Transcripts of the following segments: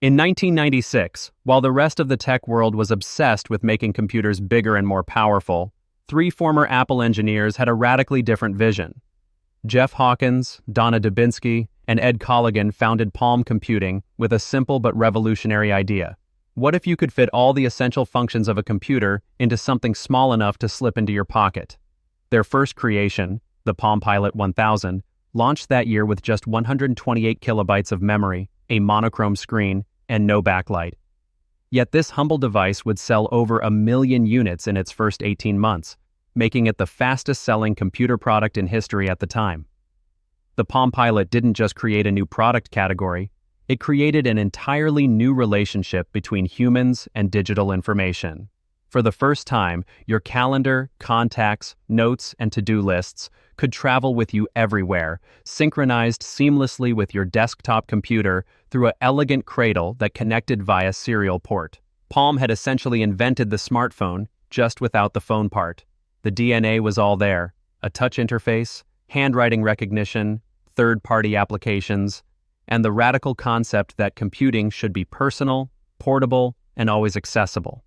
In 1996, while the rest of the tech world was obsessed with making computers bigger and more powerful, three former Apple engineers had a radically different vision. Jeff Hawkins, Donna Dubinsky, and Ed Colligan founded Palm Computing with a simple but revolutionary idea. What if you could fit all the essential functions of a computer into something small enough to slip into your pocket? Their first creation, the Palm Pilot 1000, launched that year with just 128 kilobytes of memory, a monochrome screen, and no backlight. Yet this humble device would sell over 1 million units in its first 18 months, making it the fastest-selling computer product in history at the time. The Palm Pilot didn't just create a new product category, it created an entirely new relationship between humans and digital information. For the first time, your calendar, contacts, notes, and to-do lists could travel with you everywhere, synchronized seamlessly with your desktop computer through an elegant cradle that connected via serial port. Palm had essentially invented the smartphone, just without the phone part. The DNA was all there: a touch interface, handwriting recognition, third-party applications, and the radical concept that computing should be personal, portable, and always accessible.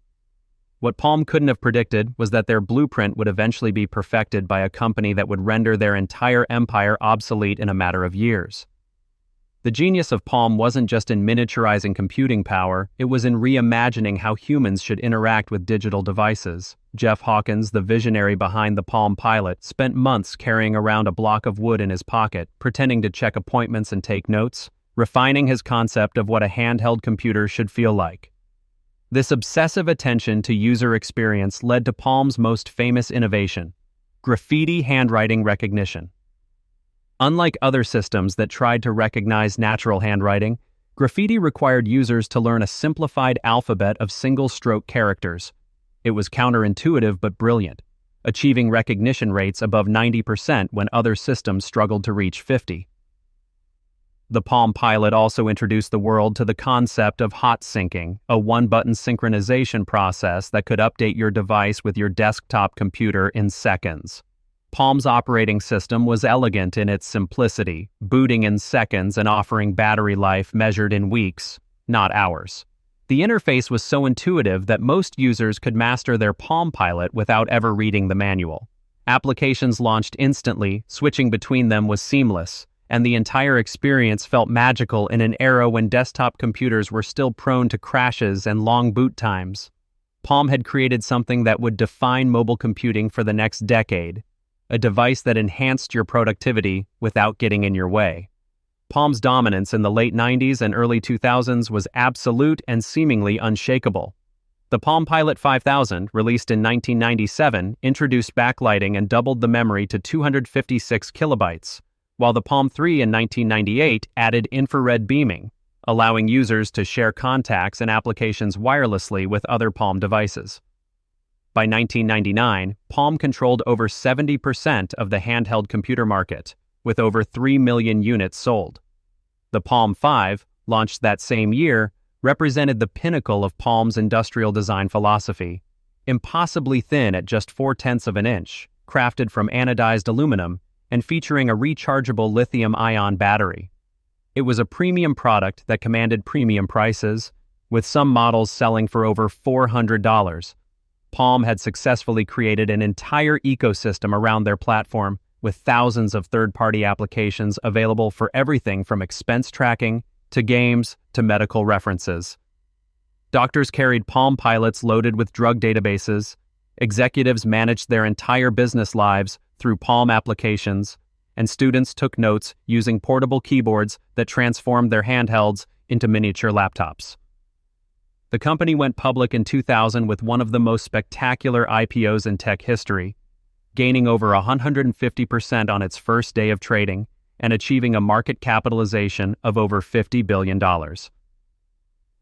What Palm couldn't have predicted was that their blueprint would eventually be perfected by a company that would render their entire empire obsolete in a matter of years. The genius of Palm wasn't just in miniaturizing computing power, it was in reimagining how humans should interact with digital devices. Jeff Hawkins, the visionary behind the Palm Pilot, spent months carrying around a block of wood in his pocket, pretending to check appointments and take notes, refining his concept of what a handheld computer should feel like. This obsessive attention to user experience led to Palm's most famous innovation: Graffiti handwriting recognition. Unlike other systems that tried to recognize natural handwriting, Graffiti required users to learn a simplified alphabet of single-stroke characters. It was counterintuitive but brilliant, achieving recognition rates above 90% when other systems struggled to reach 50%. The Palm Pilot also introduced the world to the concept of hot syncing, a one-button synchronization process that could update your device with your desktop computer in seconds. Palm's operating system was elegant in its simplicity, booting in seconds and offering battery life measured in weeks, not hours. The interface was so intuitive that most users could master their Palm Pilot without ever reading the manual. Applications launched instantly, switching between them was seamless, and the entire experience felt magical in an era when desktop computers were still prone to crashes and long boot times. Palm had created something that would define mobile computing for the next decade, a device that enhanced your productivity without getting in your way. Palm's dominance in the late 90s and early 2000s was absolute and seemingly unshakable. The Palm Pilot 5000, released in 1997, introduced backlighting and doubled the memory to 256 kilobytes, while the Palm 3 in 1998 added infrared beaming, allowing users to share contacts and applications wirelessly with other Palm devices. By 1999, Palm controlled over 70% of the handheld computer market, with over 3 million units sold. The Palm 5, launched that same year, represented the pinnacle of Palm's industrial design philosophy. Impossibly thin at just 0.4 of an inch, crafted from anodized aluminum, and featuring a rechargeable lithium-ion battery. It was a premium product that commanded premium prices, with some models selling for over $400. Palm had successfully created an entire ecosystem around their platform, with thousands of third-party applications available for everything from expense tracking to games to medical references. Doctors carried Palm Pilots loaded with drug databases, executives managed their entire business lives through Palm applications, and students took notes using portable keyboards that transformed their handhelds into miniature laptops. The company went public in 2000 with one of the most spectacular IPOs in tech history, gaining over 150% on its first day of trading and achieving a market capitalization of over $50 billion.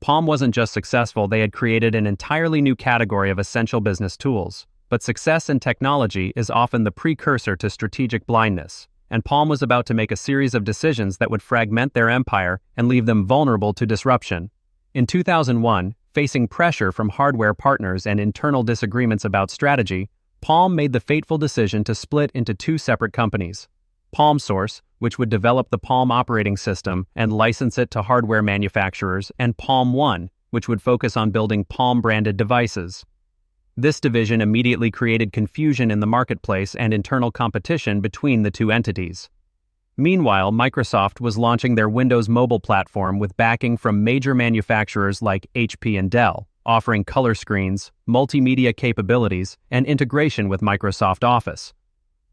Palm wasn't just successful, they had created an entirely new category of essential business tools. But success in technology is often the precursor to strategic blindness, and Palm was about to make a series of decisions that would fragment their empire and leave them vulnerable to disruption. In 2001, facing pressure from hardware partners and internal disagreements about strategy, Palm made the fateful decision to split into two separate companies. PalmSource, which would develop the Palm operating system and license it to hardware manufacturers, and Palm One, which would focus on building Palm-branded devices. This division immediately created confusion in the marketplace and internal competition between the two entities. Meanwhile, Microsoft was launching their Windows mobile platform with backing from major manufacturers like HP and Dell, offering color screens, multimedia capabilities, and integration with Microsoft Office.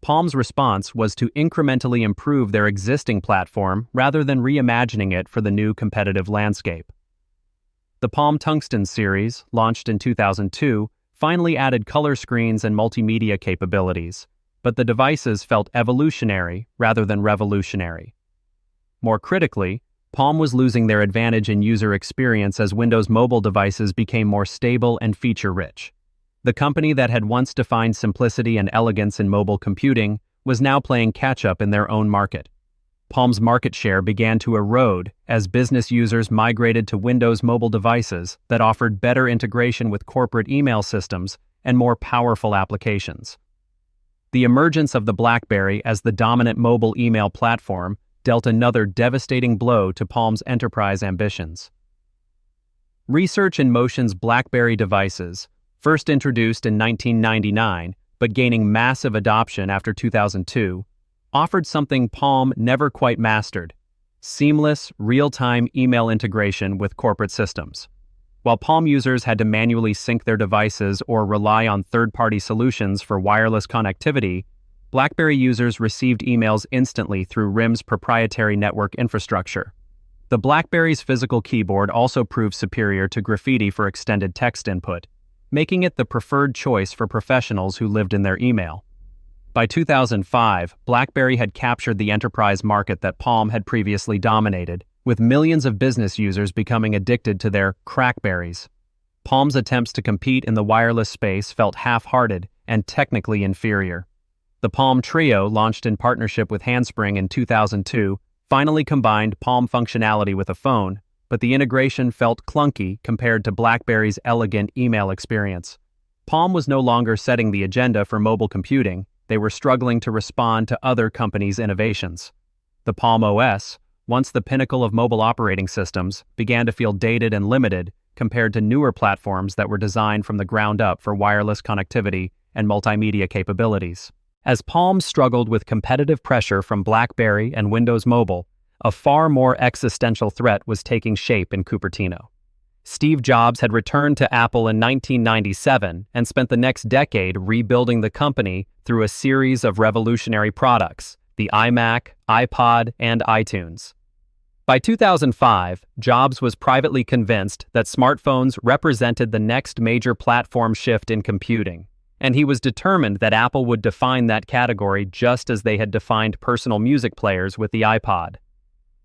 Palm's response was to incrementally improve their existing platform rather than reimagining it for the new competitive landscape. The Palm Tungsten series, launched in 2002, finally added color screens and multimedia capabilities, but the devices felt evolutionary rather than revolutionary. More critically, Palm was losing their advantage in user experience as Windows mobile devices became more stable and feature-rich. The company that had once defined simplicity and elegance in mobile computing was now playing catch-up in their own market. Palm's market share began to erode as business users migrated to Windows mobile devices that offered better integration with corporate email systems and more powerful applications. The emergence of the BlackBerry as the dominant mobile email platform dealt another devastating blow to Palm's enterprise ambitions. Research in Motion's BlackBerry devices, first introduced in 1999 but gaining massive adoption after 2002, offered something Palm never quite mastered: seamless, real-time email integration with corporate systems. While Palm users had to manually sync their devices or rely on third-party solutions for wireless connectivity, BlackBerry users received emails instantly through RIM's proprietary network infrastructure. The BlackBerry's physical keyboard also proved superior to Graffiti for extended text input, making it the preferred choice for professionals who lived in their email. By 2005, BlackBerry had captured the enterprise market that Palm had previously dominated, with millions of business users becoming addicted to their crackberries. Palm's attempts to compete in the wireless space felt half-hearted and technically inferior. The Palm Trio, launched in partnership with Handspring in 2002, finally combined Palm functionality with a phone, but the integration felt clunky compared to BlackBerry's elegant email experience. Palm was no longer setting the agenda for mobile computing. They were struggling to respond to other companies' innovations. The Palm OS, once the pinnacle of mobile operating systems, began to feel dated and limited compared to newer platforms that were designed from the ground up for wireless connectivity and multimedia capabilities. As Palm struggled with competitive pressure from BlackBerry and Windows Mobile, a far more existential threat was taking shape in Cupertino. Steve Jobs had returned to Apple in 1997 and spent the next decade rebuilding the company through a series of revolutionary products: the iMac, iPod, and iTunes. By 2005, Jobs was privately convinced that smartphones represented the next major platform shift in computing, and he was determined that Apple would define that category just as they had defined personal music players with the iPod.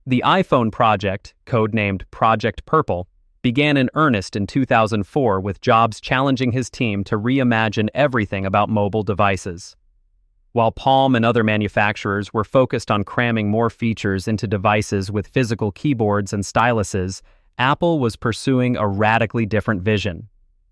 The iPhone project, codenamed Project Purple, began in earnest in 2004 with Jobs challenging his team to reimagine everything about mobile devices. While Palm and other manufacturers were focused on cramming more features into devices with physical keyboards and styluses, Apple was pursuing a radically different vision: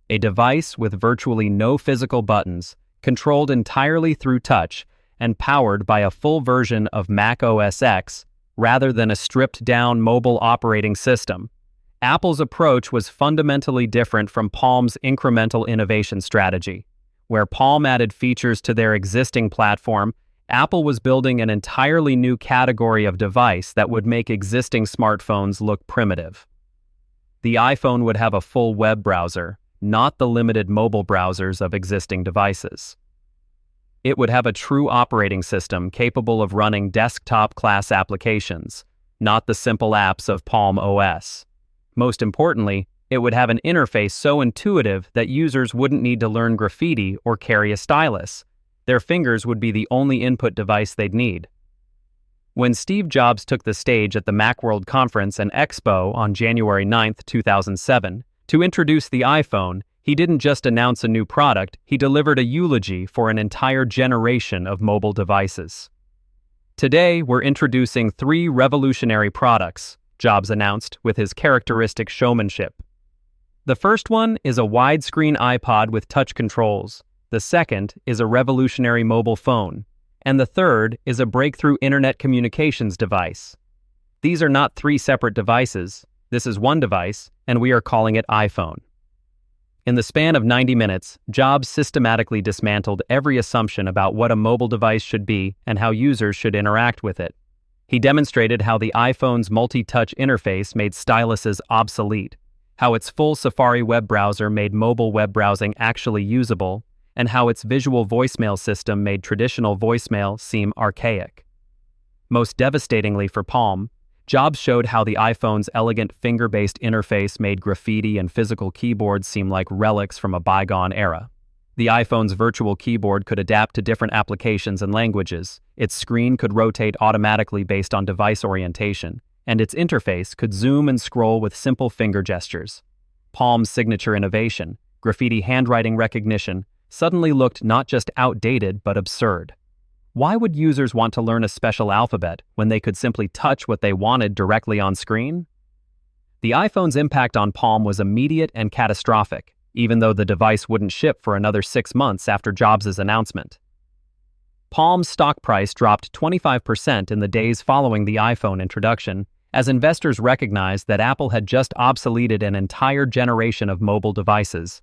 a device with virtually no physical buttons, controlled entirely through touch, and powered by a full version of Mac OS X rather than a stripped-down mobile operating system. Apple's approach was fundamentally different from Palm's incremental innovation strategy. Where Palm added features to their existing platform, Apple was building an entirely new category of device that would make existing smartphones look primitive. The iPhone would have a full web browser, not the limited mobile browsers of existing devices. It would have a true operating system capable of running desktop-class applications, not the simple apps of Palm OS. Most importantly, it would have an interface so intuitive that users wouldn't need to learn Graffiti or carry a stylus. Their fingers would be the only input device they'd need. When Steve Jobs took the stage at the Macworld Conference and Expo on January 9, 2007, to introduce the iPhone, he didn't just announce a new product, he delivered a eulogy for an entire generation of mobile devices. Today, we're introducing 3 revolutionary products, Jobs announced with his characteristic showmanship. The first one is a widescreen iPod with touch controls. The second is a revolutionary mobile phone. And the third is a breakthrough internet communications device. These are not three separate devices. This is one device, and we are calling it iPhone. In the span of 90 minutes, Jobs systematically dismantled every assumption about what a mobile device should be and how users should interact with it. He demonstrated how the iPhone's multi-touch interface made styluses obsolete, how its full Safari web browser made mobile web browsing actually usable, and how its visual voicemail system made traditional voicemail seem archaic. Most devastatingly for Palm, Jobs showed how the iPhone's elegant finger-based interface made graffiti and physical keyboards seem like relics from a bygone era. The iPhone's virtual keyboard could adapt to different applications and languages, its screen could rotate automatically based on device orientation, and its interface could zoom and scroll with simple finger gestures. Palm's signature innovation, graffiti handwriting recognition, suddenly looked not just outdated but absurd. Why would users want to learn a special alphabet when they could simply touch what they wanted directly on screen? The iPhone's impact on Palm was immediate and catastrophic, even though the device wouldn't ship for another 6 months after Jobs' announcement. Palm's stock price dropped 25% in the days following the iPhone introduction, as investors recognized that Apple had just obsoleted an entire generation of mobile devices.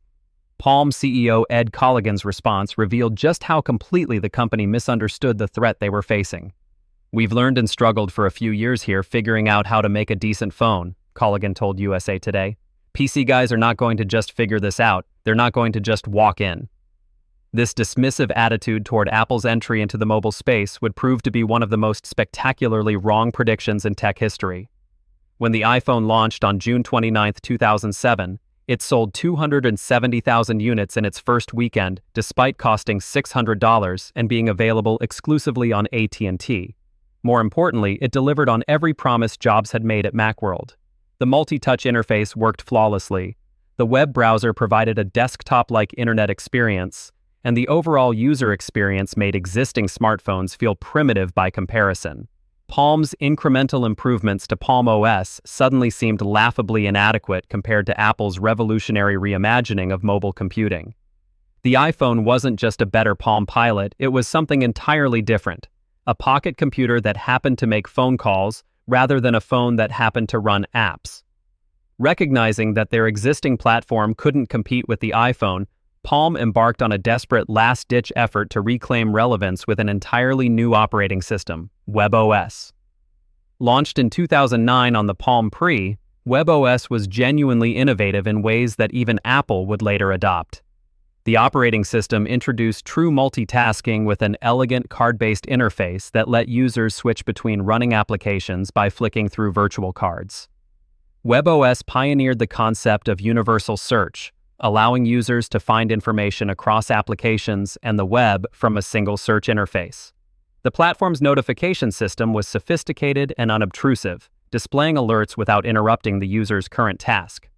Palm CEO Ed Colligan's response revealed just how completely the company misunderstood the threat they were facing. "We've learned and struggled for a few years here figuring out how to make a decent phone," Colligan told USA Today. "PC guys are not going to just figure this out, they're not going to just walk in." This dismissive attitude toward Apple's entry into the mobile space would prove to be one of the most spectacularly wrong predictions in tech history. When the iPhone launched on June 29, 2007, it sold 270,000 units in its first weekend, despite costing $600 and being available exclusively on AT&T. More importantly, it delivered on every promise Jobs had made at Macworld. The multi-touch interface worked flawlessly, the web browser provided a desktop-like internet experience, and the overall user experience made existing smartphones feel primitive by comparison. Palm's incremental improvements to Palm OS suddenly seemed laughably inadequate compared to Apple's revolutionary reimagining of mobile computing. The iPhone wasn't just a better Palm Pilot, it was something entirely different. A pocket computer that happened to make phone calls rather than a phone that happened to run apps. Recognizing that their existing platform couldn't compete with the iPhone, Palm embarked on a desperate last-ditch effort to reclaim relevance with an entirely new operating system, WebOS. Launched in 2009 on the Palm Pre, WebOS was genuinely innovative in ways that even Apple would later adopt. The operating system introduced true multitasking with an elegant card-based interface that let users switch between running applications by flicking through virtual cards. WebOS pioneered the concept of universal search, allowing users to find information across applications and the web from a single search interface. The platform's notification system was sophisticated and unobtrusive, displaying alerts without interrupting the user's current task.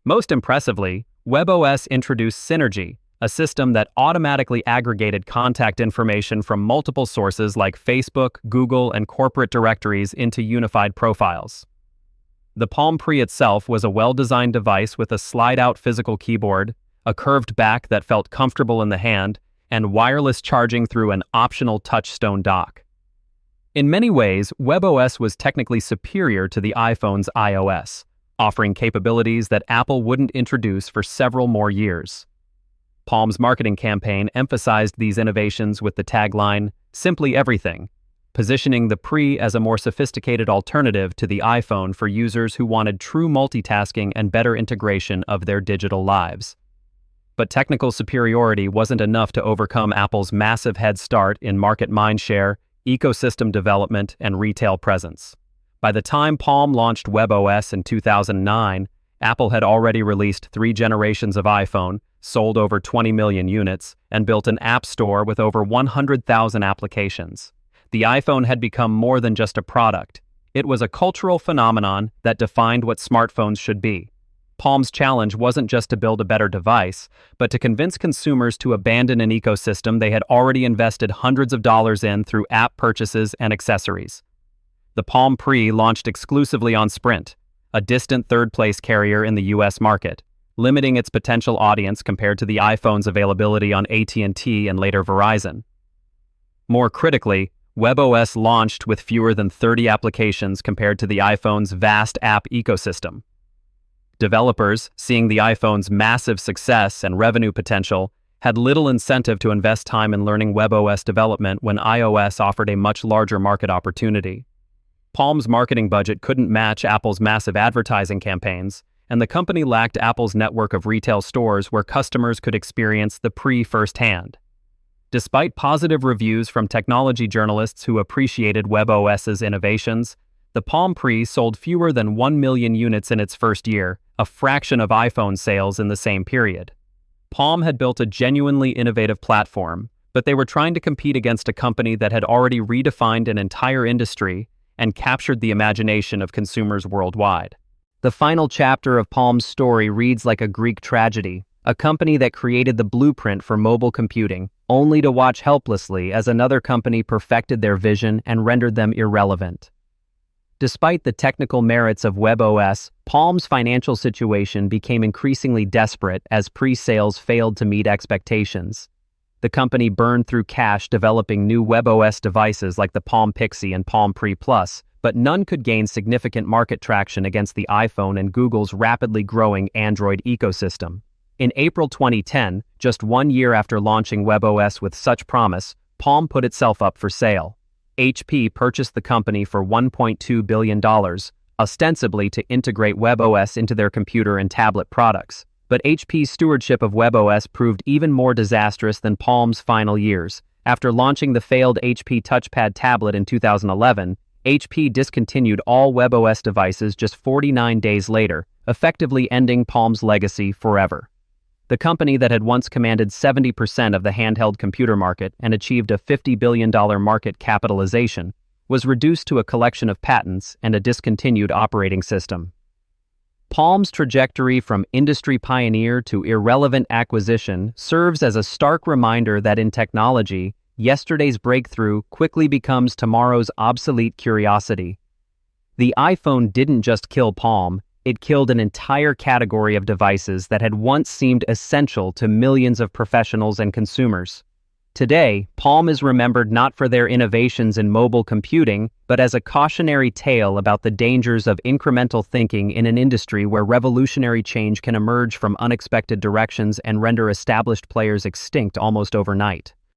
Most impressively, WebOS introduced Synergy, a system that automatically aggregated contact information from multiple sources like Facebook, Google, and corporate directories into unified profiles. The Palm Pre itself was a well-designed device with a slide-out physical keyboard, a curved back that felt comfortable in the hand, and wireless charging through an optional TechTombstone dock. In many ways, WebOS was technically superior to the iPhone's iOS, offering capabilities that Apple wouldn't introduce for several more years. Palm's marketing campaign emphasized these innovations with the tagline, "Simply Everything," positioning the Pre as a more sophisticated alternative to the iPhone for users who wanted true multitasking and better integration of their digital lives. But technical superiority wasn't enough to overcome Apple's massive head start in market mindshare, ecosystem development, and retail presence. By the time Palm launched WebOS in 2009, Apple had already released 3 generations of iPhone, sold over 20 million units, and built an app store with over 100,000 applications. The iPhone had become more than just a product. It was a cultural phenomenon that defined what smartphones should be. Palm's challenge wasn't just to build a better device, but to convince consumers to abandon an ecosystem they had already invested hundreds of dollars in through app purchases and accessories. The Palm Pre launched exclusively on Sprint, a distant third-place carrier in the US market, limiting its potential audience compared to the iPhone's availability on AT&T and later Verizon. More critically, WebOS launched with fewer than 30 applications compared to the iPhone's vast app ecosystem. Developers, seeing the iPhone's massive success and revenue potential, had little incentive to invest time in learning WebOS development when iOS offered a much larger market opportunity. Palm's marketing budget couldn't match Apple's massive advertising campaigns, and the company lacked Apple's network of retail stores where customers could experience the pre firsthand. Despite positive reviews from technology journalists who appreciated WebOS's innovations, the Palm Pre sold fewer than 1 million units in its first year, a fraction of iPhone sales in the same period. Palm had built a genuinely innovative platform, but they were trying to compete against a company that had already redefined an entire industry and captured the imagination of consumers worldwide. The final chapter of Palm's story reads like a Greek tragedy, a company that created the blueprint for mobile computing, only to watch helplessly as another company perfected their vision and rendered them irrelevant. Despite the technical merits of WebOS, Palm's financial situation became increasingly desperate as pre-sales failed to meet expectations. The company burned through cash developing new WebOS devices like the Palm Pixie and Palm Pre Plus, but none could gain significant market traction against the iPhone and Google's rapidly growing Android ecosystem. In April 2010, just 1 year after launching WebOS with such promise, Palm put itself up for sale. HP purchased the company for $1.2 billion, ostensibly to integrate WebOS into their computer and tablet products. But HP's stewardship of WebOS proved even more disastrous than Palm's final years. After launching the failed HP touchpad tablet in 2011, HP discontinued all WebOS devices just 49 days later, effectively ending Palm's legacy forever. The company that had once commanded 70% of the handheld computer market and achieved a $50 billion market capitalization was reduced to a collection of patents and a discontinued operating system. Palm's trajectory from industry pioneer to irrelevant acquisition serves as a stark reminder that in technology, yesterday's breakthrough quickly becomes tomorrow's obsolete curiosity. The iPhone didn't just kill Palm, it killed an entire category of devices that had once seemed essential to millions of professionals and consumers. Today, Palm is remembered not for their innovations in mobile computing, but as a cautionary tale about the dangers of incremental thinking in an industry where revolutionary change can emerge from unexpected directions and render established players extinct almost overnight.